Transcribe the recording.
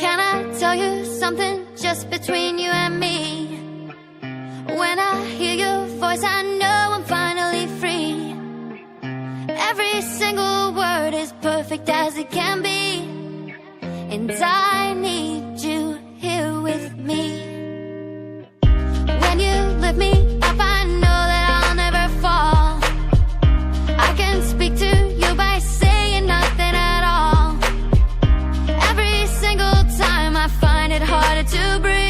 Can I tell you something just between you and me? When I hear your voice, I know I'm finally free. Every single word is perfect as it can be, and I need you here with me. When you lift me up, I know that I'll never fall. I can speak to you by saying nothing at all. Every single time I find it harder to breathe.